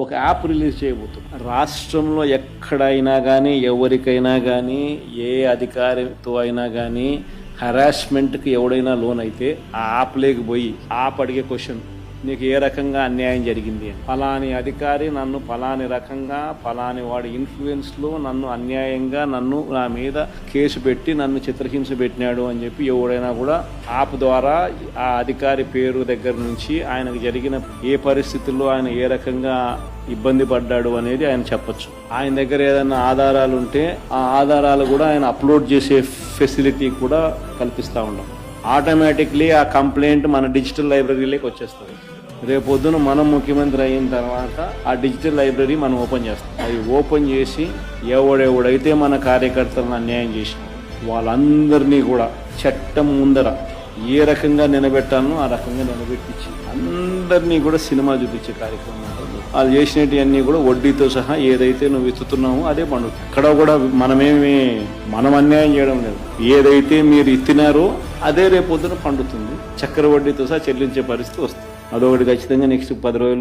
ఒక app release చేయబోతుంది. రాష్ట్రంలో ఎక్కడైనా కానీ ఎవరికైనా కానీ ఏ అధికారితో అయినా కానీ హరాస్మెంట్కి ఎవడైనా లోన్ అయితే ఆ యాప్ లేకపోయి యాప్ అడిగే క్వశ్చన్, నీకు ఏ రకంగా అన్యాయం జరిగింది అని. ఫలాని అధికారి నన్ను ఫలాని రకంగా ఫలాని వాడి ఇన్ఫ్లుయెన్స్లో నన్ను అన్యాయంగా నా మీద కేసు పెట్టి నన్ను చిత్రహింస పెట్టినాడు అని చెప్పి ఎవడైనా కూడా యాప్ ద్వారా ఆ అధికారి పేరు దగ్గర నుంచి ఆయనకు జరిగిన ఏ పరిస్థితుల్లో ఆయన ఏ రకంగా ఇబ్బంది పడ్డాడు అనేది ఆయన చెప్పచ్చు. ఆయన దగ్గర ఏదైనా ఆధారాలు ఉంటే ఆ ఆధారాలు కూడా ఆయన అప్లోడ్ చేసే ఫెసిలిటీ కూడా కల్పిస్తూ ఉన్నాం. ఆటోమేటిక్లీ ఆ కంప్లైంట్ మన డిజిటల్ లైబ్రరీలోకి వచ్చేస్తుంది. రేపొద్దున మనం ముఖ్యమంత్రి అయిన తర్వాత ఆ డిజిటల్ లైబ్రరీ మనం ఓపెన్ చేస్తాం. అది ఓపెన్ చేసి ఎవడెవడైతే మన కార్యకర్తలను అన్యాయం చేసిన వాళ్ళందరినీ కూడా చట్టం ముందర ఏ రకంగా నిలబెట్టానో ఆ రకంగా నిలబెట్టించి అందరినీ కూడా సినిమా చూపించే కార్యక్రమం ఉంటుంది. వాళ్ళు చేసినవన్నీ కూడా వడ్డీతో సహా ఏదైతే నువ్వు ఎత్తుతున్నావో అదే పండుతుంది. ఇక్కడ కూడా మనం అన్యాయం చేయడం లేదు. ఏదైతే మీరు ఎత్తినారో అదే రేపొద్దున పండుతుంది. చక్కెర వడ్డీతో సహా చెల్లించే పరిస్థితి వస్తుంది. అదొకటి ఖచ్చితంగా నెక్స్ట్ 10 రోజులు